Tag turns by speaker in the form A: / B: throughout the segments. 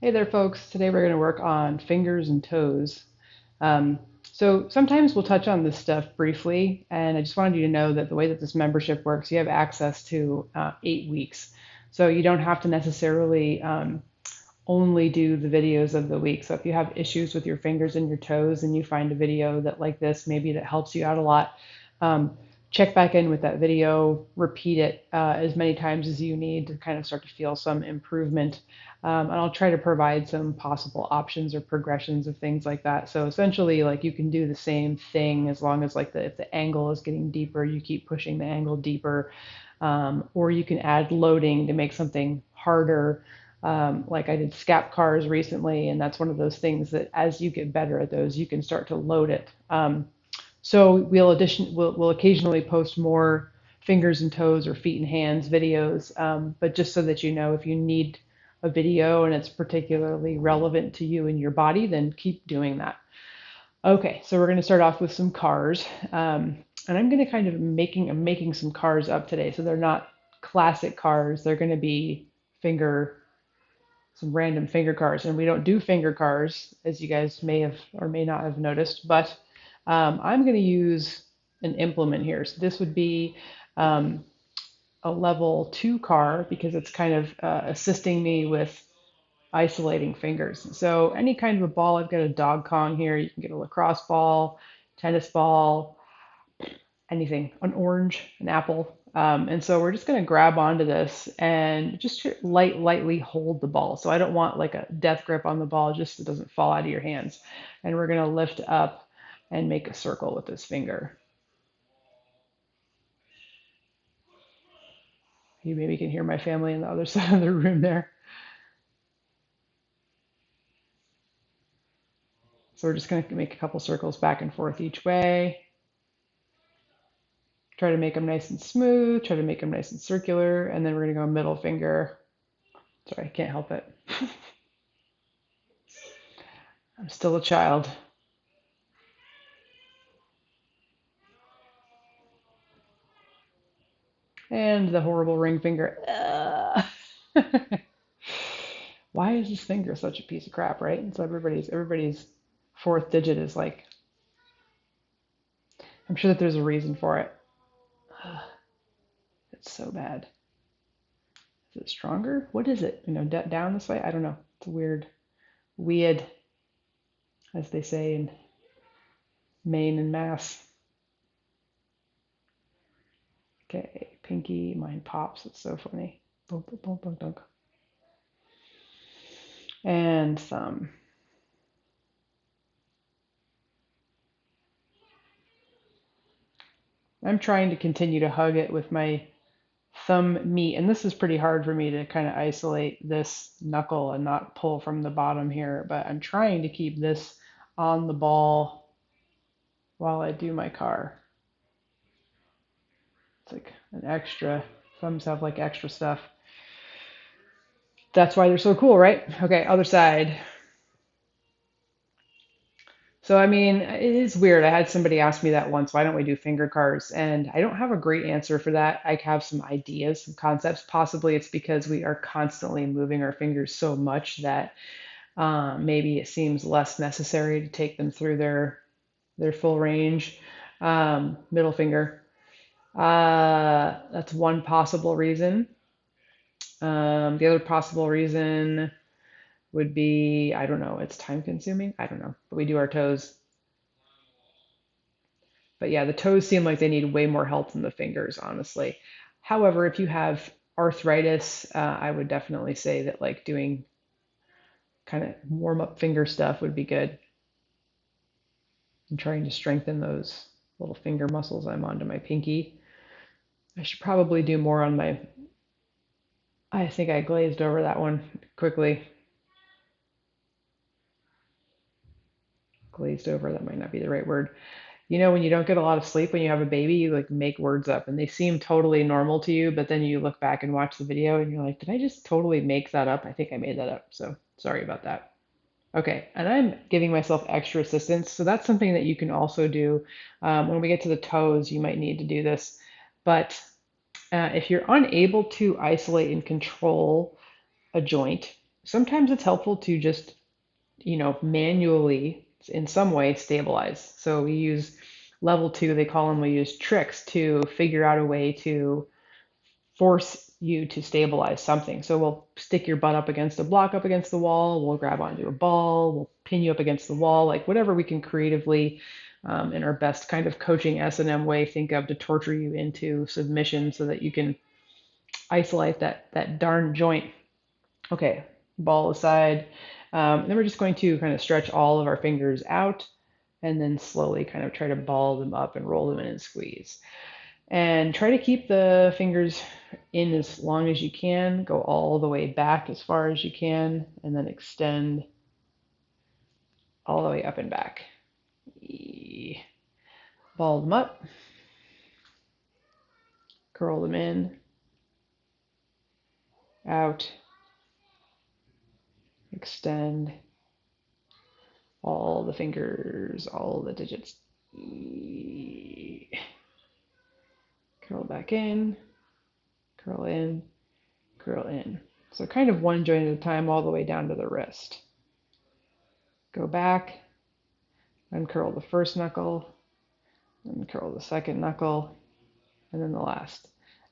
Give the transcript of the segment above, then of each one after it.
A: Hey there, folks. Today we're going to work on fingers and toes. So sometimes we'll touch on this stuff briefly, and I just wanted you to know that the way that this membership works, you have access to 8 weeks. So you don't have to necessarily only do the videos of the week. So if you have issues with your fingers and your toes and you find a video that like this, maybe that helps you out a lot, um, check back in with that video, repeat it as many times as you need to kind of start to feel some improvement. And I'll try to provide some possible options or progressions of things like that. So essentially, like you can do the same thing as long as like if the angle is getting deeper, you keep pushing the angle deeper, or you can add loading to make something harder. Like I did scap cars recently, and that's one of those things that as you get better at those, you can start to load it. So we'll occasionally post more fingers and toes or feet and hands videos, but just so that you know, if you need a video and it's particularly relevant to you and your body, then keep doing that. Okay, so we're going to start off with some cars, and I'm going to kind of I'm making some cars up today. So they're not classic cars; they're going to be finger some random finger cars. And we don't do finger cars, as you guys may have or may not have noticed, but I'm going to use an implement here. So this would be um, a level 2 car because it's kind of assisting me with isolating fingers. So any kind of a ball, I've got a dog Kong here. You can get a lacrosse ball, tennis ball, anything, an orange, an apple. And so we're just going to grab onto this and just lightly hold the ball. So I don't want like a death grip on the ball, just so it doesn't fall out of your hands. And we're going to lift up and make a circle with this finger. You maybe can hear my family in the other side of the room there. So we're just going to make a couple circles back and forth each way. Try to make them nice and smooth, try to make them nice and circular, and then we're going to go middle finger. Sorry, I can't help it. I'm still a child. And the horrible ring finger. Why is this finger such a piece of crap, right? And so everybody's fourth digit is like, I'm sure that there's a reason for it. It's so bad. Is it stronger? What is it? Down this way? I don't know. It's weird, as they say in Maine and Mass. Okay, pinky, mine pops. It's so funny. Dunk, dunk, dunk, dunk. And thumb. I'm trying to continue to hug it with my thumb meat, and this is pretty hard for me to kind of isolate this knuckle and not pull from the bottom here, but I'm trying to keep this on the ball while I do my car. It's like an extra, thumbs have like extra stuff. That's why they're so cool, right? Okay, other side. So, I mean, it is weird. I had somebody ask me that once, why don't we do finger cars? And I don't have a great answer for that. I have some ideas, some concepts. Possibly it's because we are constantly moving our fingers so much that maybe it seems less necessary to take them through their full range. Middle finger. That's one possible reason. The other possible reason would be, I don't know, it's time consuming. I don't know, but we do our toes. But yeah, the toes seem like they need way more help than the fingers, honestly. However, if you have arthritis, I would definitely say that like doing kind of warm up finger stuff would be good. I'm trying to strengthen those little finger muscles I'm onto my pinky. I should probably do more on my, I think I glazed over that one quickly. Glazed over, that might not be the right word. When you don't get a lot of sleep when you have a baby, you like make words up and they seem totally normal to you, but then you look back and watch the video and you're like, did I just totally make that up? I think I made that up. So sorry about that. Okay, and I'm giving myself extra assistance. So that's something that you can also do. When we get to the toes, you might need to do this. But if you're unable to isolate and control a joint, Sometimes it's helpful to just, manually in some way stabilize. So we use level two, they call them, we use tricks to figure out a way to force you to stabilize something. So we'll stick your butt up against a block up against the wall, we'll grab onto a ball, we'll pin you up against the wall, like whatever we can creatively, in our best kind of coaching S&M way, think of to torture you into submission so that you can isolate that darn joint. Okay, ball aside. Then we're just going to kind of stretch all of our fingers out and then slowly kind of try to ball them up and roll them in and squeeze. And try to keep the fingers in as long as you can. Go all the way back as far as you can, and then extend all the way up and back. Ball them up, curl them in, out, extend all the fingers, all the digits. Curl back in, curl in, curl in. So kind of one joint at a time all the way down to the wrist. Go back, uncurl the first knuckle, uncurl the second knuckle, and then the last.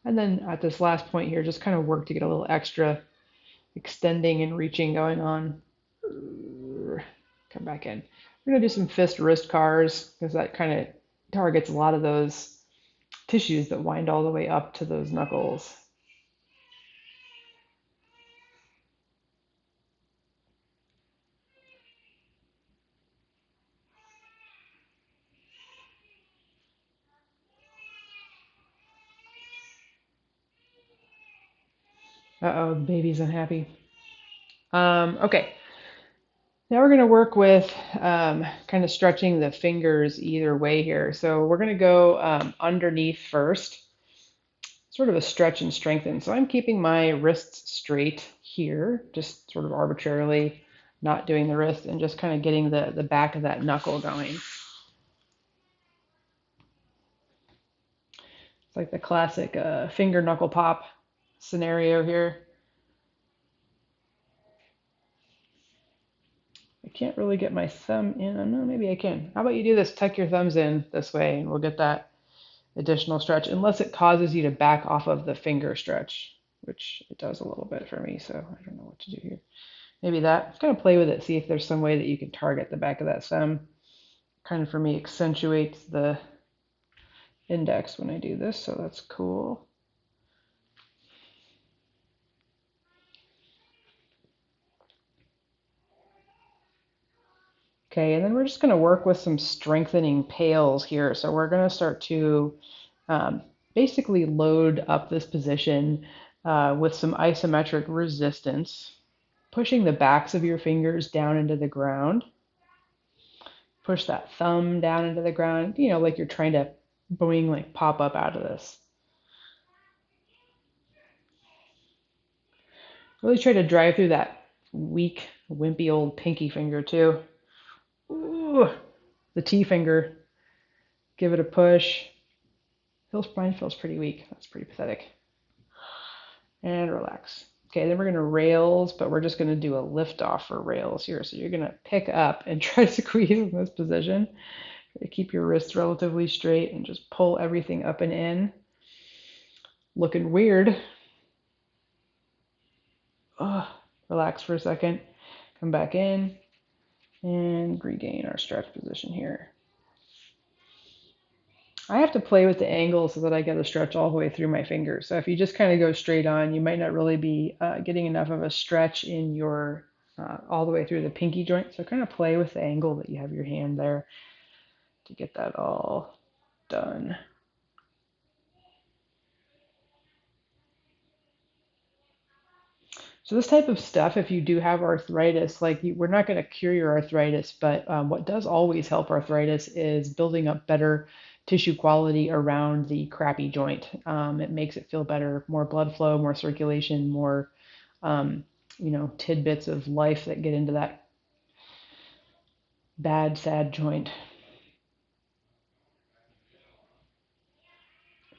A: And then at this last point here, just kind of work to get a little extra extending and reaching going on. Come back in. We're going to do some fist wrist cars because that kind of targets a lot of those tissues that wind all the way up to those knuckles. Uh-oh, the baby's unhappy. Okay, now we're going to work with kind of stretching the fingers either way here. So we're going to go underneath first, sort of a stretch and strengthen. So I'm keeping my wrists straight here, just sort of arbitrarily not doing the wrist and just kind of getting the back of that knuckle going. It's like the classic finger knuckle pop scenario here. I can't really get my thumb in. I don't know, maybe I can. How about you do this? Tuck your thumbs in this way and we'll get that additional stretch, unless it causes you to back off of the finger stretch, which it does a little bit for me, so I don't know what to do here. Maybe that. Kind of play with it, see if there's some way that you can target the back of that thumb. Kind of for me accentuates the index when I do this, so that's cool. Okay, and then we're just going to work with some strengthening pails here. So we're going to start to basically load up this position with some isometric resistance, pushing the backs of your fingers down into the ground. Push that thumb down into the ground, like you're trying to boing, like pop up out of this. Really try to drive through that weak, wimpy old pinky finger too. Ooh, the T finger. Give it a push. Mine feels pretty weak. That's pretty pathetic. And relax. Okay, then we're going to rails, but we're just going to do a lift off for rails here. So you're going to pick up and try to squeeze in this position. Try to keep your wrists relatively straight and just pull everything up and in. Looking weird. Relax for a second. Come back in and regain our stretch position here. I have to play with the angle so that I get a stretch all the way through my fingers. So if you just kind of go straight on, you might not really be getting enough of a stretch in your all the way through the pinky joint. So kind of play with the angle that you have your hand there to get that all done. So this type of stuff, if you do have arthritis, we're not going to cure your arthritis, but what does always help arthritis is building up better tissue quality around the crappy joint. It makes it feel better, more blood flow, more circulation, more, tidbits of life that get into that bad, sad joint.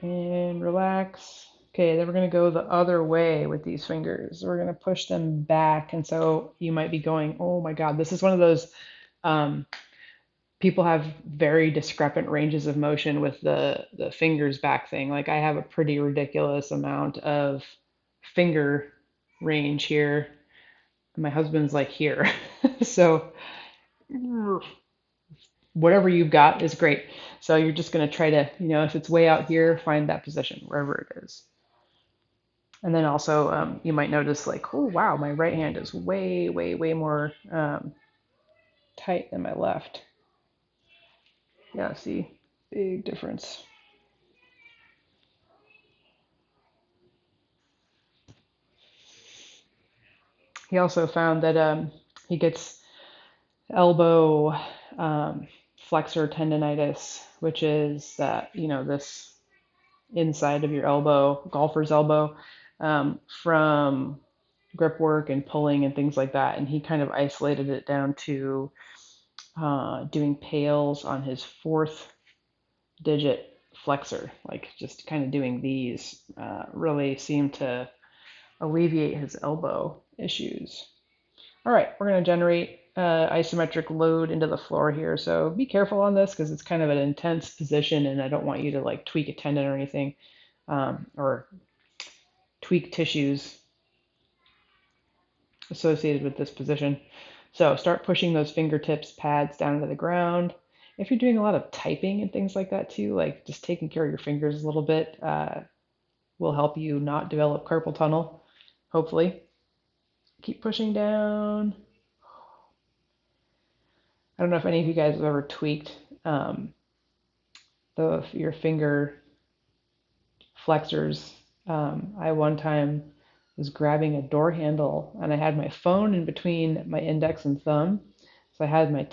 A: And relax. Okay, then we're going to go the other way with these fingers. We're going to push them back. And so you might be going, oh my God, this is one of those um, people have very discrepant ranges of motion with the fingers back thing. Like I have a pretty ridiculous amount of finger range here. My husband's like here. So whatever you've got is great. So you're just going to try to, if it's way out here, find that position wherever it is. And then also, you might notice like, oh wow, my right hand is way, way, way more tight than my left. Yeah, see, big difference. He also found that he gets elbow flexor tendonitis, which is that, this inside of your elbow, golfer's elbow, from grip work and pulling and things like that. And he kind of isolated it down to doing pails on his fourth digit flexor, like just kind of doing these really seemed to alleviate his elbow issues. All right, we're going to generate isometric load into the floor here. So be careful on this because it's kind of an intense position and I don't want you to like tweak a tendon or anything or tweak tissues associated with this position. So start pushing those fingertips pads down into the ground. If you're doing a lot of typing and things like that too, like just taking care of your fingers a little bit will help you not develop carpal tunnel, hopefully. Keep pushing down. I don't know if any of you guys have ever tweaked your finger flexors. I one time was grabbing a door handle and I had my phone in between my index and thumb. So I had my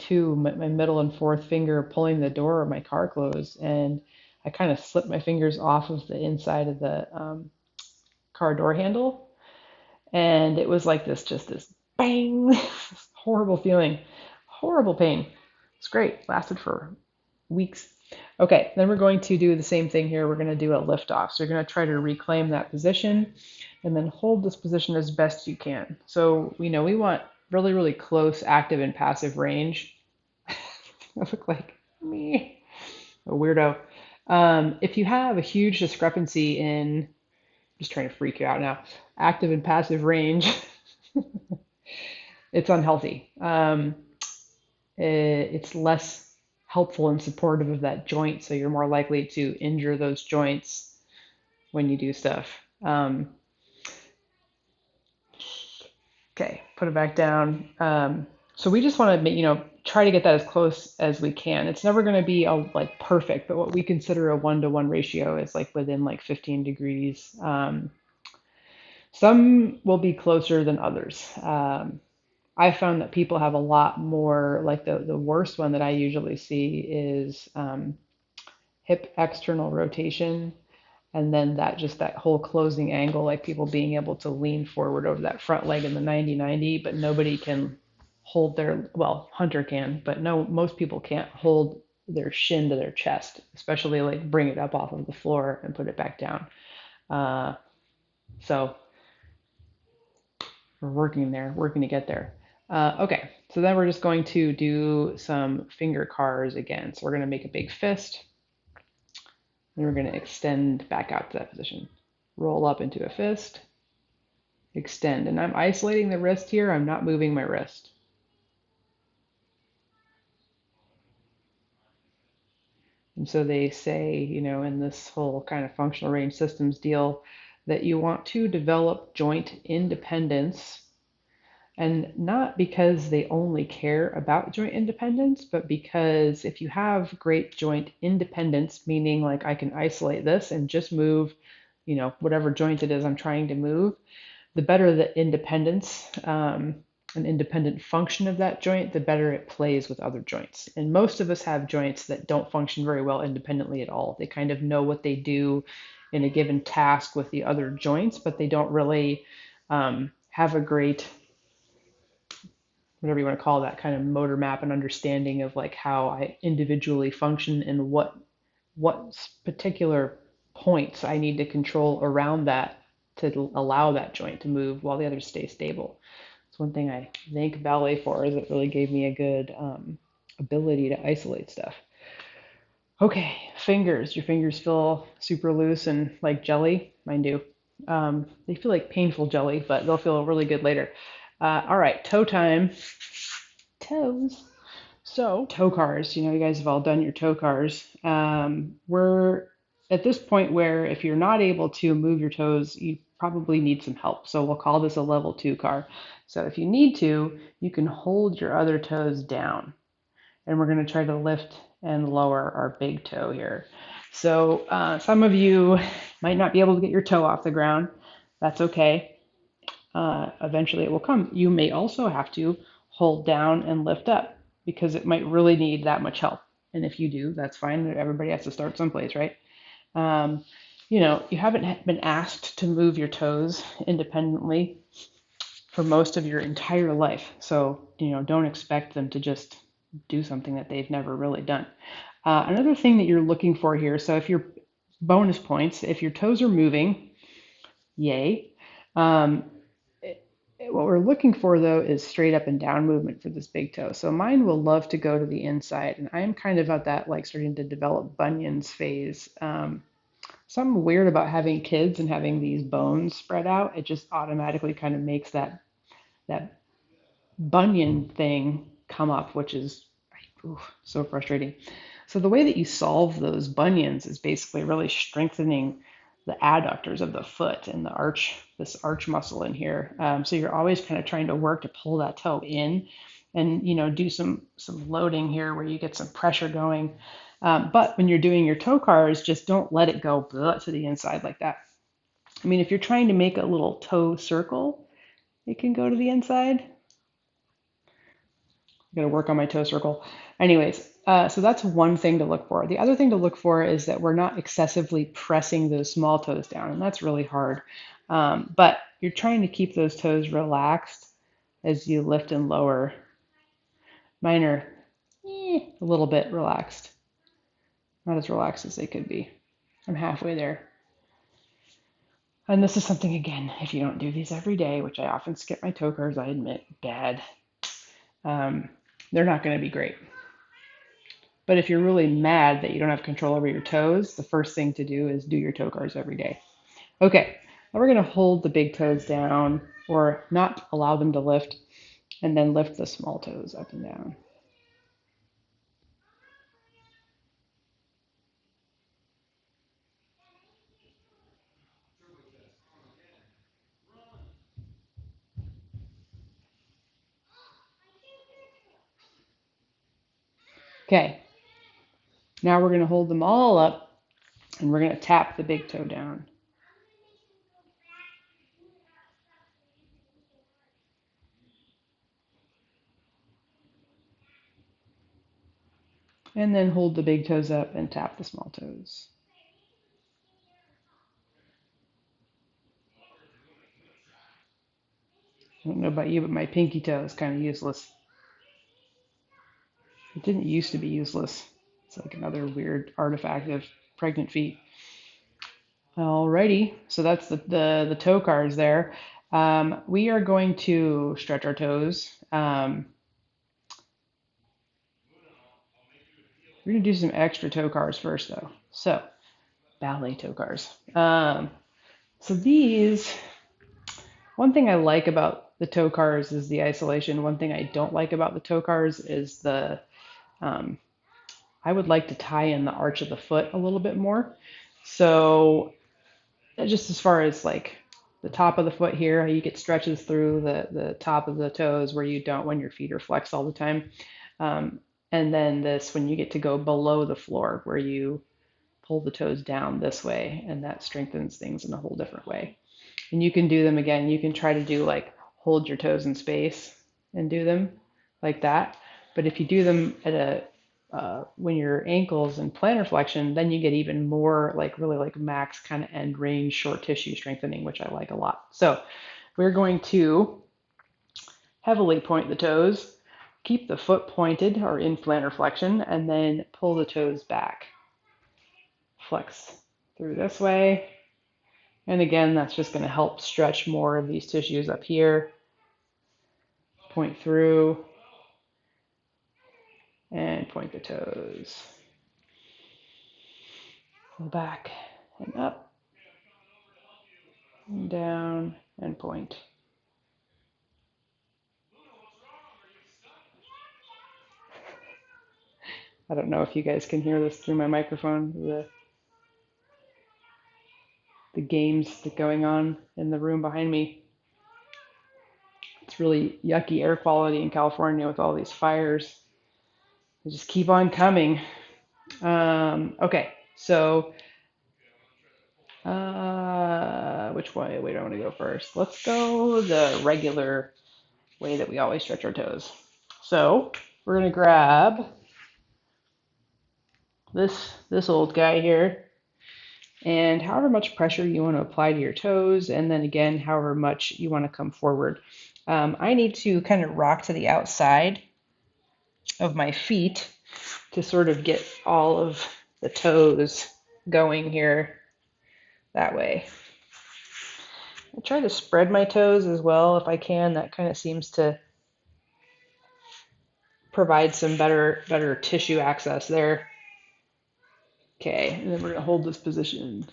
A: middle and fourth finger pulling the door of my car closed, and I kind of slipped my fingers off of the inside of the car door handle, and it was like this bang, horrible feeling, horrible pain. It's great, lasted for weeks. Okay, then we're going to do the same thing here. We're going to do a lift off. So you're going to try to reclaim that position and then hold this position as best you can. So, we want really, really close active and passive range. I look like me, a weirdo. If you have a huge discrepancy in, just trying to freak you out now, active and passive range, it's unhealthy. It's less helpful and supportive of that joint, so you're more likely to injure those joints when you do stuff. Okay, put it back down. So we just want to, try to get that as close as we can. It's never going to be like perfect, but what we consider a 1-to-1 ratio is like within like 15 degrees. Some will be closer than others. I found that people have a lot more, like the worst one that I usually see is hip external rotation. And then that whole closing angle, like people being able to lean forward over that front leg in the 90-90, but nobody can hold well, Hunter can, but no, most people can't hold their shin to their chest, especially like bring it up off of the floor and put it back down. So we're working to get there. Okay, so then we're just going to do some finger cars again. So we're going to make a big fist. And we're going to extend back out to that position. Roll up into a fist. Extend. And I'm isolating the wrist here. I'm not moving my wrist. And so they say, in this whole kind of functional range systems deal, that you want to develop joint independence. And not because they only care about joint independence, but because if you have great joint independence, meaning like I can isolate this and just move, whatever joint it is I'm trying to move, the better the independence, an independent function of that joint, the better it plays with other joints. And most of us have joints that don't function very well independently at all. They kind of know what they do in a given task with the other joints, but they don't really have a great, whatever you want to call that, kind of motor map and understanding of like how I individually function and what particular points I need to control around that to allow that joint to move while the others stay stable. It's one thing I thank ballet for, is it really gave me a good ability to isolate stuff. Okay, fingers. Your fingers feel super loose and like jelly. Mine do. They feel like painful jelly, but they'll feel really good later. All right, toe time. Toes. So, toe cars, you guys have all done your toe cars. We're at this point where if you're not able to move your toes, you probably need some help. So, we'll call this a level 2 car. So, if you need to, you can hold your other toes down. And we're going to try to lift and lower our big toe here. So, some of you might not be able to get your toe off the ground. That's okay. Eventually, it will come. You may also have to hold down and lift up because it might really need that much help. And if you do, that's fine. Everybody has to start someplace, right? Um, you haven't been asked to move your toes independently for most of your entire life. So, don't expect them to just do something that they've never really done. Another thing that you're looking for here, so if your bonus points, if your toes are moving, yay. Um, what we're looking for though is straight up and down movement for this big toe. So mine will love to go to the inside, and I'm kind of at that like starting to develop bunions phase. Something weird about having kids and having these bones spread out. It just automatically kind of makes that bunion thing come up, which is so frustrating. So the way that you solve those bunions is basically really strengthening the adductors of the foot and this arch muscle in here. So you're always kind of trying to work to pull that toe in, and do some loading here where you get some pressure going. But when you're doing your toe cars, just don't let it go to the inside like that. I mean, if you're trying to make a little toe circle, it can go to the inside. I'm going to work on my toe circle. Anyways, so that's one thing to look for. The other thing to look for is that we're not excessively pressing those small toes down, and that's really hard. But you're trying to keep those toes relaxed as you lift and lower. Mine are a little bit relaxed, not as relaxed as they could be. I'm halfway there. And this is something, again, if you don't do these every day, which I often skip my toe curls, I admit, bad. They're not going to be great. But if you're really mad that you don't have control over your toes, the first thing to do is do your toe cars every day. Okay, now we're going to hold the big toes down or not allow them to lift, and then lift the small toes up and down. Okay, now we're going to hold them all up and we're going to tap the big toe down. And then hold the big toes up and tap the small toes. I don't know about you, but my pinky toe is kind of useless. It didn't used to be useless. It's like another weird artifact of pregnant feet. Alrighty, so that's the toe cars there. We are going to stretch our toes. We're going to do some extra toe cars first, though. So, ballet toe cars. So these, one thing I like about the toe cars is the isolation. One thing I don't like about the toe cars is I would like to tie in the arch of the foot a little bit more. So just as far as like the top of the foot here, how you get stretches through the top of the toes where you don't when your feet are flexed all the time. And then this, when you get to go below the floor where you pull the toes down this way, and that strengthens things in a whole different way. And you can do them again. You can try to do like hold your toes in space and do them like that. But if you do them at when your ankles in plantar flexion, then you get even more like really like max kind of end range short tissue strengthening, which I like a lot. So we're going to heavily point the toes, keep the foot pointed or in plantar flexion, and then pull the toes back. Flex through this way. And again, that's just going to help stretch more of these tissues up here. Point through and point the toes. Pull back and up and down and point. I don't know if you guys can hear this through my microphone, the games that are going on in the room behind me. It's really yucky air quality in California with all these fires. They just keep on coming. Okay, so which way do I want to go first? Let's go the regular way that we always stretch our toes. So we're going to grab this old guy here, and however much pressure you want to apply to your toes, and then again, however much you want to come forward. I need to kind of rock to the outside of my feet to sort of get all of the toes going here that way. I try to spread my toes as well if I can. That kind of seems to provide some better tissue access there. Okay, and then we're going to hold this position.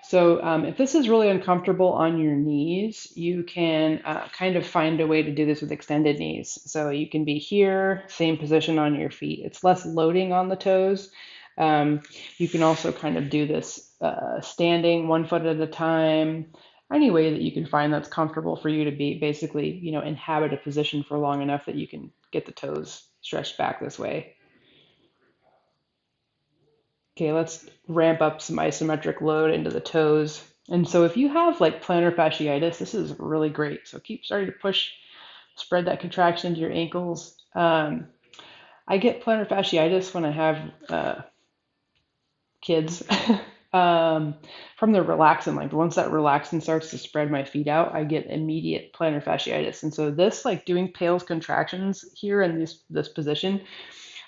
A: So if this is really uncomfortable on your knees, you can kind of find a way to do this with extended knees. So you can be here, same position on your feet. It's less loading on the toes. You can also kind of do this standing 1 foot at a time, any way that you can find that's comfortable for you to be basically, inhabit a position for long enough that you can get the toes stretched back this way. Okay, let's ramp up some isometric load into the toes. And so if you have like plantar fasciitis, this is really great. So keep starting to push, spread that contraction into your ankles. I get plantar fasciitis when I have kids from the relaxin. Like once that relaxin starts to spread my feet out, I get immediate plantar fasciitis. And so this, like doing Pale's contractions here in this position,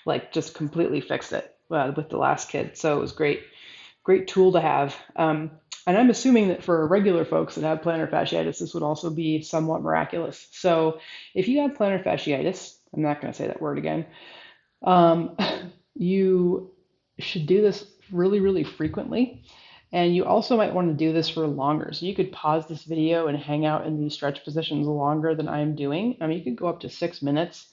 A: like just completely fixed it with the last kid. So it was great tool to have. And I'm assuming that for regular folks that have plantar fasciitis, this would also be somewhat miraculous. So if you have plantar fasciitis, I'm not going to say that word again, you should do this really, really frequently. And you also might want to do this for longer. So you could pause this video and hang out in these stretch positions longer than I'm doing. You could go up to 6 minutes.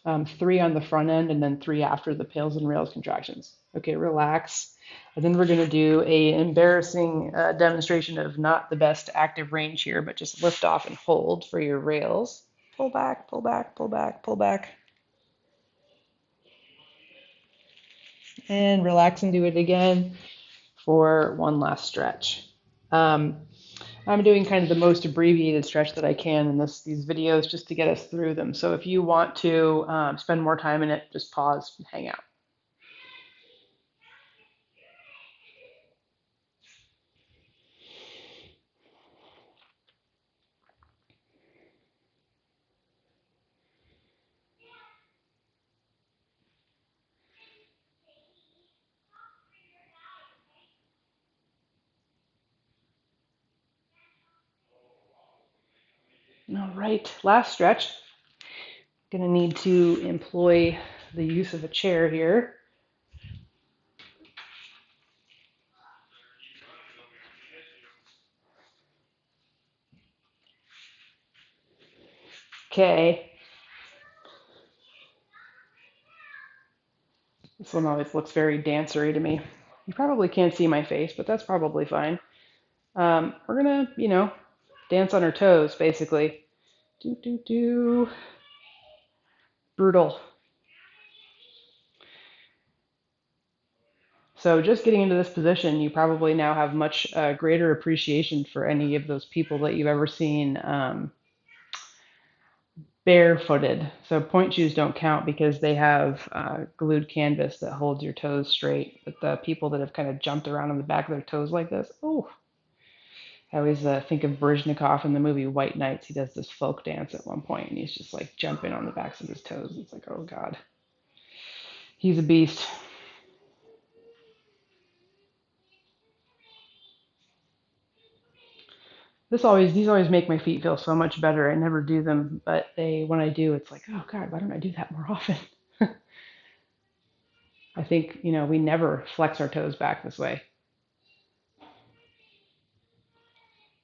A: 3 on the front end and then 3 after the Pales and Rails contractions. Okay, relax. And then we're going to do a embarrassing demonstration of not the best active range here, but just lift off and hold for your rails. Pull back, pull back, pull back, pull back. And relax and do it again for one last stretch. I'm doing kind of the most abbreviated stretch that I can in these videos just to get us through them. So if you want to spend more time in it, just pause and hang out. All right, last stretch. Going to need to employ the use of a chair here. Okay. This one always looks very dancery to me. You probably can't see my face, but that's probably fine. We're going to, dance on our toes, basically. Do. Brutal. So just getting into this position, you probably now have much greater appreciation for any of those people that you've ever seen barefooted. So point shoes don't count because they have glued canvas that holds your toes straight. But the people that have kind of jumped around on the back of their toes like this, oh, I always think of Baryshnikov in the movie White Nights. He does this folk dance at one point, and he's just like jumping on the backs of his toes. It's like, oh God, he's a beast. These always make my feet feel so much better. I never do them, but when I do, it's like, oh God, why don't I do that more often? I think, we never flex our toes back this way.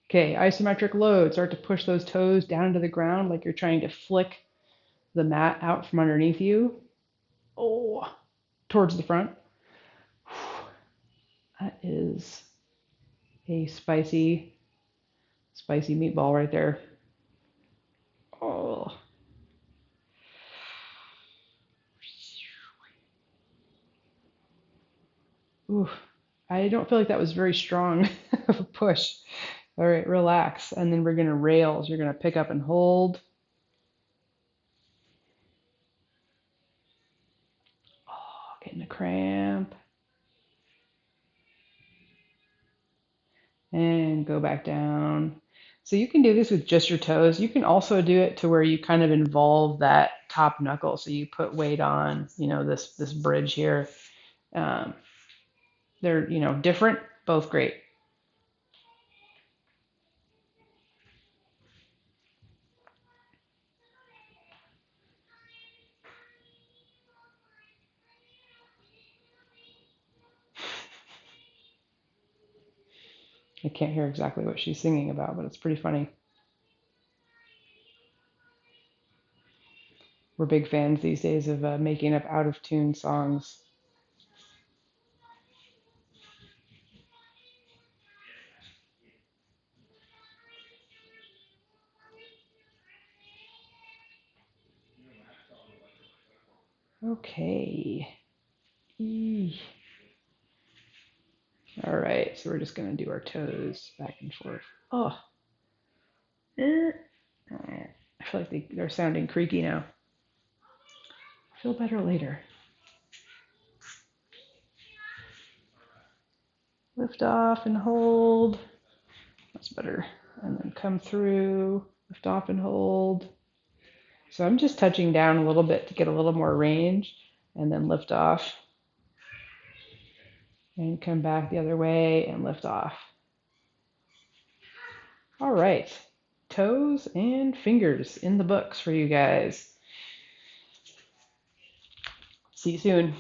A: Okay, isometric load. Start to push those toes down into the ground like you're trying to flick the mat out from underneath you. Oh, towards the front. That is a spicy meatball right there. Oh. Ooh. I don't feel like that was very strong of a push. All right, relax. And then we're going to rails. You're going to pick up and hold. Oh, getting a cramp. And go back down. So you can do this with just your toes. You can also do it to where you kind of involve that top knuckle. So you put weight on, this bridge here. Um, they're, different, both great. I can't hear exactly what she's singing about, but it's pretty funny. We're big fans these days of making up out of tune songs. Okay. Eee. All right, so we're just going to do our toes back and forth. Oh, I feel like they're sounding creaky now. Feel better later. Lift off and hold. That's better. And then come through, lift off and hold. So I'm just touching down a little bit to get a little more range, and then lift off. And come back the other way and lift off. All right. Toes and fingers in the books for you guys. See you soon.